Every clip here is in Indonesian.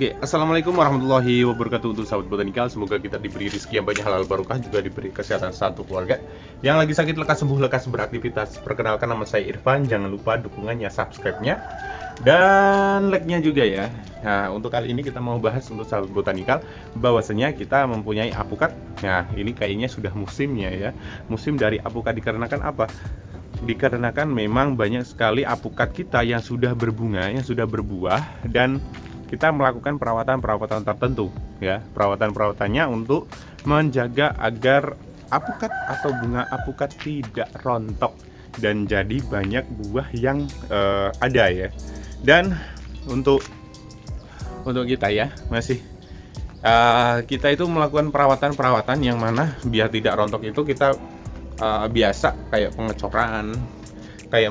Oke, assalamualaikum warahmatullahi wabarakatuh untuk sahabat botanikal. Semoga kita diberi rezeki yang banyak, halal barokah, juga diberi kesehatan satu keluarga. Yang lagi sakit lekas sembuh, lekas beraktivitas. Perkenalkan, nama saya Irfan. Jangan lupa dukungannya, subscribe-nya, dan like-nya juga ya. Nah, untuk kali ini kita mau bahas untuk sahabat botanikal, bahwasanya kita mempunyai apukat. Nah, ini kayaknya sudah musimnya ya. Musim dari apukat dikarenakan apa? Dikarenakan memang banyak sekali apukat kita yang sudah berbunga, yang sudah berbuah, dan kita melakukan perawatan tertentu ya. Perawatannya untuk menjaga agar apukat atau bunga apukat tidak rontok dan jadi banyak buah yang ada ya. Dan untuk kita ya, masih kita itu melakukan perawatan yang mana biar tidak rontok itu kita biasa kayak pengecoran, kayak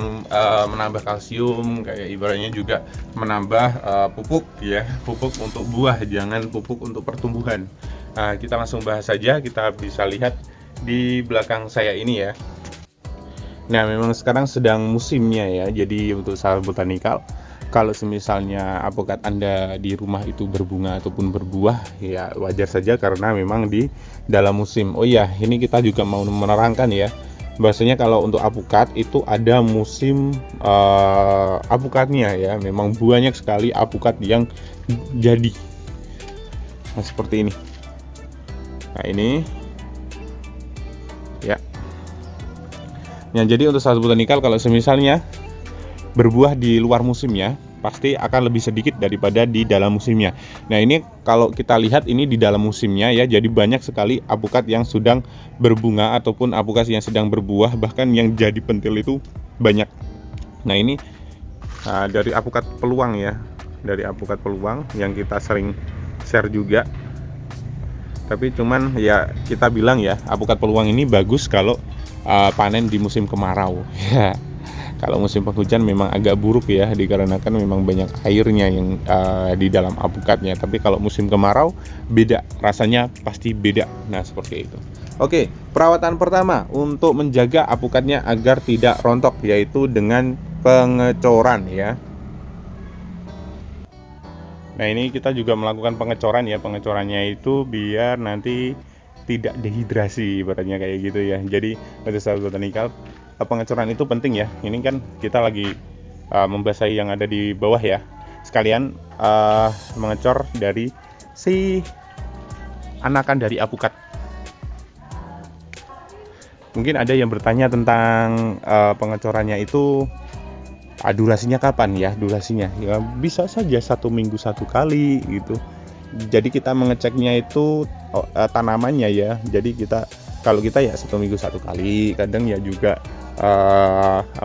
menambah kalsium, kayak ibaratnya juga menambah pupuk ya, pupuk untuk buah, jangan pupuk untuk pertumbuhan. Kita langsung bahas saja. Kita bisa lihat di belakang saya ini ya. Nah, memang sekarang sedang musimnya ya. Jadi untuk sahabat botanikal, kalau semisalnya apukat Anda di rumah itu berbunga ataupun berbuah, ya wajar saja karena memang di dalam musim. Oh iya, ini kita juga mau menerangkan ya, bahwasanya kalau untuk apukat itu ada musim apukatnya ya. Memang banyak sekali apukat yang jadi. Nah, seperti ini. Nah, ini ya. Nah, jadi untuk sahabat botanikal, kalau semisalnya berbuah di luar musimnya, pasti akan lebih sedikit daripada di dalam musimnya. Nah, ini kalau kita lihat ini di dalam musimnya ya, jadi banyak sekali apukat yang sedang berbunga ataupun apukat yang sedang berbuah, bahkan yang jadi pentil itu banyak. Nah, ini dari apukat peluang ya, dari apukat peluang yang kita sering share juga. Tapi cuman ya kita bilang ya, apukat peluang ini bagus kalau panen di musim kemarau ya. Kalau musim penghujan memang agak buruk ya, dikarenakan memang banyak airnya yang di dalam apukatnya. Tapi kalau musim kemarau beda, rasanya pasti beda. Nah, seperti itu. Oke, perawatan pertama untuk menjaga apukatnya agar tidak rontok, yaitu dengan pengecoran ya. Nah, ini kita juga melakukan pengecoran ya. Pengecorannya itu biar nanti tidak dehidrasi, ibaratnya kayak gitu ya. Jadi untuk sahabat botanikal, pengecoran itu penting ya. Ini kan kita lagi membasahi yang ada di bawah ya. Sekalian mengecor dari si anakan dari apukat. Mungkin ada yang bertanya tentang pengecorannya itu durasinya kapan ya? Durasinya ya bisa saja 1 minggu 1 kali gitu. Jadi kita mengeceknya itu tanamannya ya. Jadi kalau kita ya 1 minggu 1 kali, kadang ya juga 4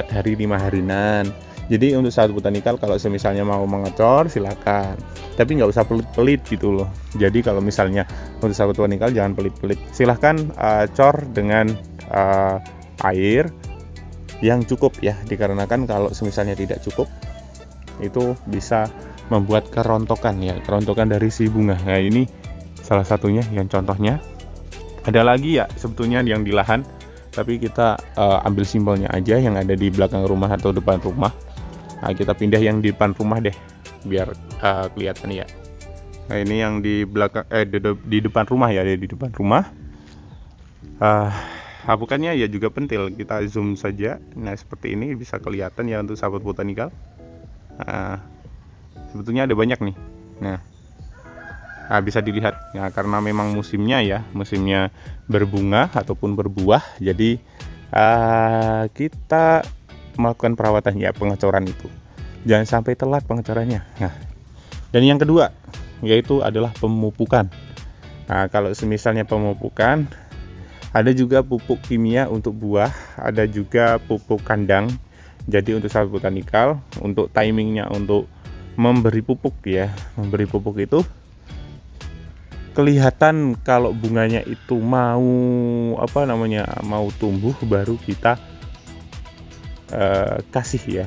hari 5 harinan. Jadi untuk sahabat botanikal, kalau misalnya mau mengecor silakan, tapi nggak usah pelit-pelit gitu loh. Jadi kalau misalnya untuk sahabat botanikal jangan pelit-pelit, silahkan cor dengan air yang cukup ya, dikarenakan kalau misalnya tidak cukup itu bisa membuat kerontokan ya, kerontokan dari si bunga. Nah, ini salah satunya yang contohnya. Ada lagi ya sebetulnya yang di lahan, tapi kita ambil simbolnya aja yang ada di belakang rumah atau depan rumah. Nah, kita pindah yang di depan rumah deh biar kelihatan ya. Nah, ini yang di belakang di depan rumah ya, di depan rumah. Apukatnya ya juga pentil, kita zoom saja. Nah, seperti ini bisa kelihatan ya untuk sahabat botanikal. Sebetulnya ada banyak nih. Nah, bisa dilihat ya, karena memang musimnya ya, musimnya berbunga ataupun berbuah. Jadi kita melakukan perawatan ya, pengecoran itu jangan sampai telat pengecorannya. Nah, dan yang kedua yaitu adalah pemupukan. Nah, kalau misalnya pemupukan, ada juga pupuk kimia untuk buah, ada juga pupuk kandang. Jadi untuk sahabat botanikal, untuk timingnya untuk memberi pupuk ya, memberi pupuk itu kelihatan kalau bunganya itu mau mau tumbuh, baru kita kasih ya,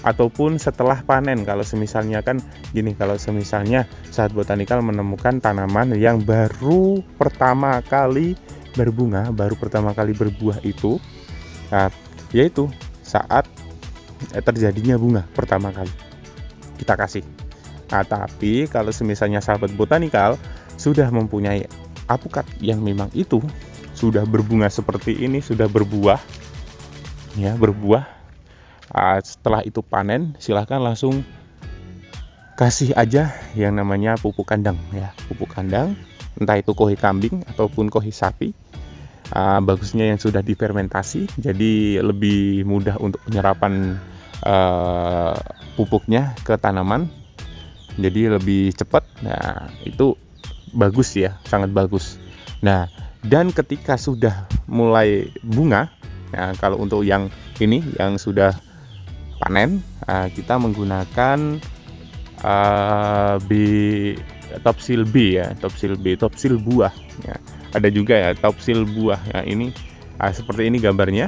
ataupun setelah panen. Kalau semisalnya kan gini, kalau semisalnya saat botanikal menemukan tanaman yang baru pertama kali berbunga, baru pertama kali berbuah itu, yaitu saat terjadinya bunga pertama kali kita kasih. Nah, tapi kalau misalnya sahabat botanikal sudah mempunyai apukat yang memang itu sudah berbunga seperti ini, sudah berbuah, ya berbuah. Setelah itu panen, silahkan langsung kasih aja yang namanya pupuk kandang, ya pupuk kandang, entah itu kohi kambing ataupun kohi sapi. Bagusnya yang sudah difermentasi, jadi lebih mudah untuk penyerapan pupuknya ke tanaman, jadi lebih cepat. Nah, itu bagus ya, sangat bagus. Nah, dan ketika sudah mulai bunga, nah kalau untuk yang ini yang sudah panen, kita menggunakan topsil B ya, topsil buah ya. Ada juga ya topsil buah ya, ini seperti ini gambarnya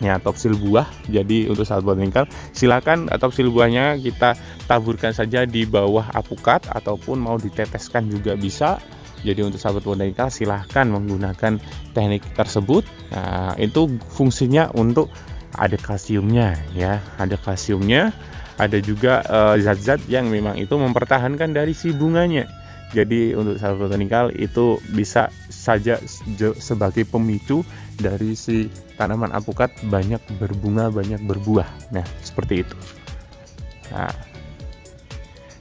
ya, topsil buah. Jadi untuk sahabat botanikal silakan topsil buahnya kita taburkan saja di bawah apukat ataupun mau diteteskan juga bisa. Jadi untuk sahabat botanikal silahkan menggunakan teknik tersebut. Nah, itu fungsinya untuk ada kalsiumnya ya, ada kalsiumnya, ada juga zat-zat yang memang itu mempertahankan dari si bunganya. Jadi untuk sahabat botanikal itu bisa saja sebagai pemicu dari si tanaman apukat banyak berbunga, banyak berbuah. Nah, seperti itu. Nah,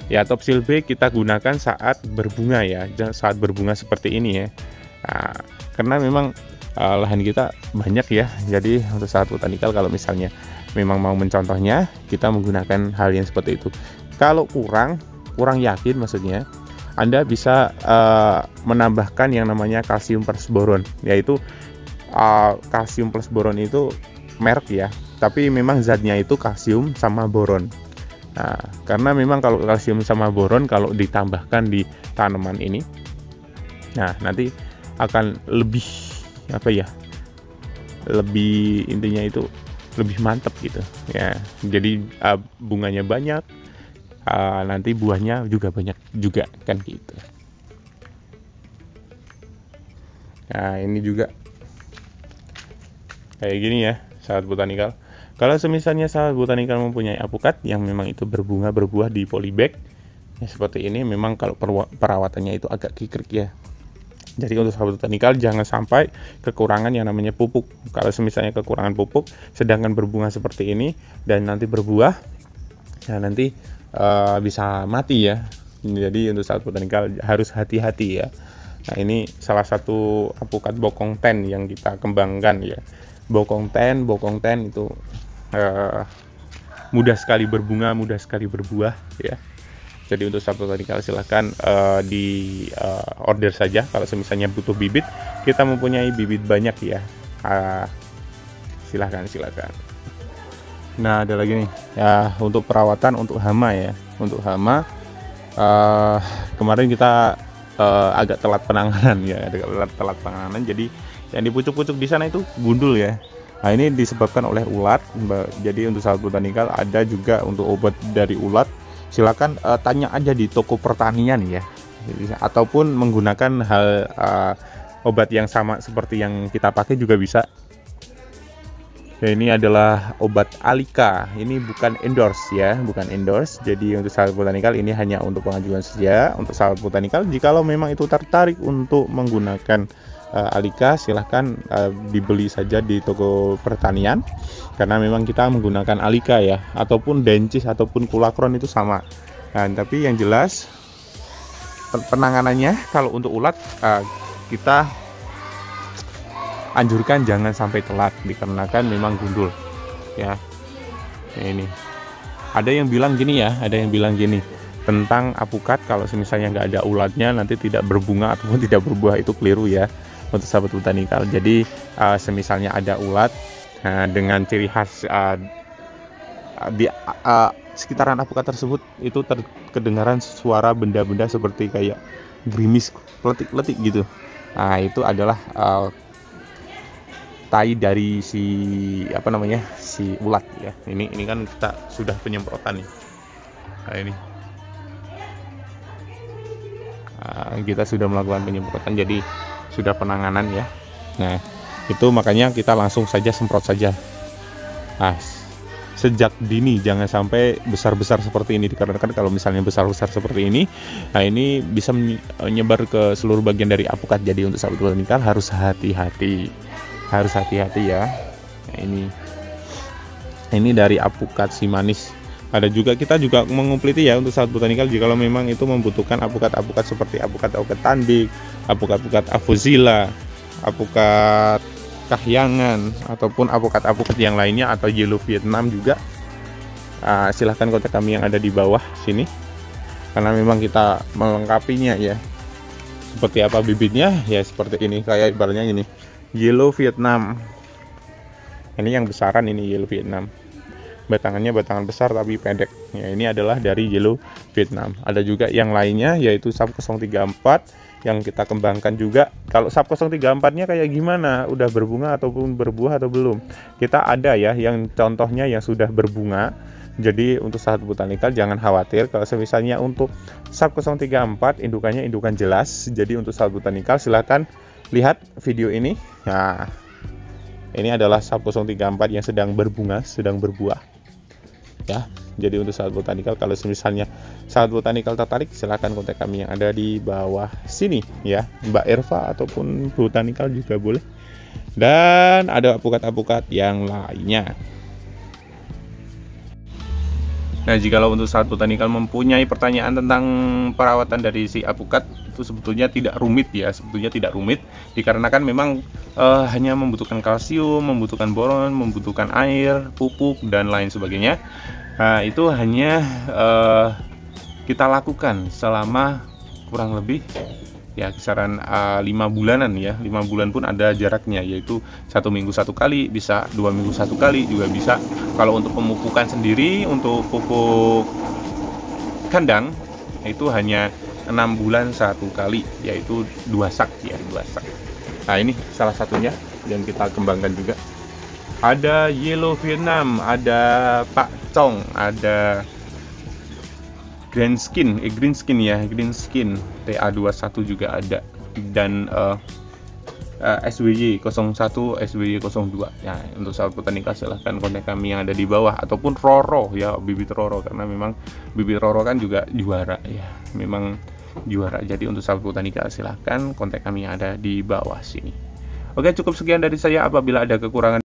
ya topsil B kita gunakan saat berbunga ya, saat berbunga seperti ini ya. Nah, karena memang lahan kita banyak ya, jadi untuk sahabat botanikal kalau misalnya memang mau mencontohnya, kita menggunakan hal yang seperti itu. Kalau kurang yakin maksudnya, Anda bisa menambahkan yang namanya kalsium plus boron, yaitu kalsium plus boron itu merek ya, tapi memang zatnya itu kalsium sama boron. Nah, karena memang kalau kalsium sama boron kalau ditambahkan di tanaman ini, nah nanti akan lebih apa ya, lebih intinya itu lebih mantap gitu ya. Jadi bunganya banyak, nanti buahnya juga banyak juga kan gitu. Nah, ini juga kayak gini ya sahabat botanikal. Kalau semisalnya sahabat botanikal mempunyai apukat yang memang itu berbunga berbuah di polybag ya, seperti ini, memang kalau perawatannya itu agak kikrik ya. Jadi untuk sahabat botanikal jangan sampai kekurangan yang namanya pupuk. Kalau semisalnya kekurangan pupuk sedangkan berbunga seperti ini dan nanti berbuah, ya nanti bisa mati ya. Jadi untuk sahabat botanikal harus hati-hati ya. Nah, ini salah satu apukat bokong ten yang kita kembangkan ya. Bokong ten itu mudah sekali berbunga, mudah sekali berbuah ya. Jadi untuk sahabat botanikal silahkan di order saja kalau misalnya butuh bibit. Kita mempunyai bibit banyak ya. Silahkan. Nah, ada lagi nih ya untuk perawatan untuk hama ya. Untuk hama kemarin kita agak telat penanganan ya, telat penanganan. Jadi yang di pucuk-pucuk di sana itu gundul ya. Nah, ini disebabkan oleh ulat. Jadi untuk sahabat botanikal ada juga untuk obat dari ulat. Silakan tanya aja di toko pertanian ya. Jadi, ataupun menggunakan obat yang sama seperti yang kita pakai juga bisa. Ya, ini adalah obat Alika. Ini bukan endorse ya, bukan endorse. Jadi untuk sahabat botanikal ini hanya untuk pengajuan saja. Untuk sahabat botanikal jikalau memang itu tertarik untuk menggunakan Alika, silahkan dibeli saja di toko pertanian, karena memang kita menggunakan Alika ya, ataupun Dencis ataupun Kulakron itu sama. Nah, tapi yang jelas penanganannya kalau untuk ulat kita anjurkan jangan sampai telat dikarenakan memang gundul ya. Nah, ini ada yang bilang gini ya, tentang apukat kalau misalnya nggak ada ulatnya nanti tidak berbunga ataupun tidak berbuah, itu keliru ya untuk sahabat botanikal. Jadi semisalnya ada ulat dengan ciri khas di sekitaran apukat tersebut itu kedengaran suara benda-benda seperti kayak gerimis, letik-letik gitu. Nah, itu adalah tai dari si si ulat ya. Ini kan kita sudah penyemprotan nih. Nah, ini kita sudah melakukan penyemprotan, jadi sudah penanganan ya. Nah, itu makanya kita langsung saja semprot saja. Nah, sejak dini, jangan sampai besar-besar seperti ini, dikarenakan kalau misalnya besar-besar seperti ini, nah ini bisa menyebar ke seluruh bagian dari apukat. Jadi untuk sahabat botanikal harus hati-hati ya. Nah, ini dari apukat si manis. Ada juga, kita juga mengupliti ya untuk sahabat botanikal, jika kalau memang itu membutuhkan apukat-apukat seperti apukat-apukat tanbik, apukat-apukat afuzila, apukat kahyangan, ataupun apukat-apukat yang lainnya, atau yellow Vietnam juga, silahkan kontak kami yang ada di bawah sini, karena memang kita melengkapinya ya. Seperti apa bibitnya ya, seperti ini, kayak ibaratnya ini yellow Vietnam, ini yang besaran, ini yellow Vietnam, batangannya batangan besar tapi pendek ya, ini adalah dari yellow Vietnam. Ada juga yang lainnya yaitu SAP 034 yang kita kembangkan juga. Kalau SAP 034 nya kayak gimana, udah berbunga ataupun berbuah atau belum, kita ada ya yang contohnya yang sudah berbunga. Jadi untuk sahabat botanikal jangan khawatir kalau misalnya untuk SAP 034 indukannya indukan jelas. Jadi untuk sahabat botanikal silahkan lihat video ini. Nah, ini adalah SAP 034 yang sedang berbunga, sedang berbuah ya. Jadi untuk sahabat botanikal, kalau misalnya sahabat botanikal tertarik, silahkan kontak kami yang ada di bawah sini ya, Mbak Erva, ataupun botanikal juga boleh. Dan ada apukat-apukat yang lainnya. Nah, jikalau untuk sahabat botanikal mempunyai pertanyaan tentang perawatan dari si apukat, itu sebetulnya tidak rumit ya, dikarenakan memang hanya membutuhkan kalsium, membutuhkan boron, membutuhkan air, pupuk, dan lain sebagainya. Nah, itu hanya kita lakukan selama kurang lebih ya kisaran 5 bulanan ya. 5 bulan pun ada jaraknya, yaitu 1 minggu 1 kali, bisa 2 minggu 1 kali juga bisa. Kalau untuk pemupukan sendiri, untuk pupuk kandang itu hanya 6 bulan 1 kali, yaitu 2 sak ya, 2 sak. Nah, ini salah satunya yang kita kembangkan juga. Ada yellow Vietnam, ada Pak Cong, ada green skin TA21 juga ada, dan SWY 01, SWY 02. Nah, untuk sahabat botanikal silahkan kontak kami yang ada di bawah, ataupun Roro ya, bibit Roro, karena memang bibit Roro kan juga juara ya, memang juara. Jadi untuk sahabat botanikal silahkan kontak kami yang ada di bawah sini. Oke, cukup sekian dari saya. Apabila ada kekurangan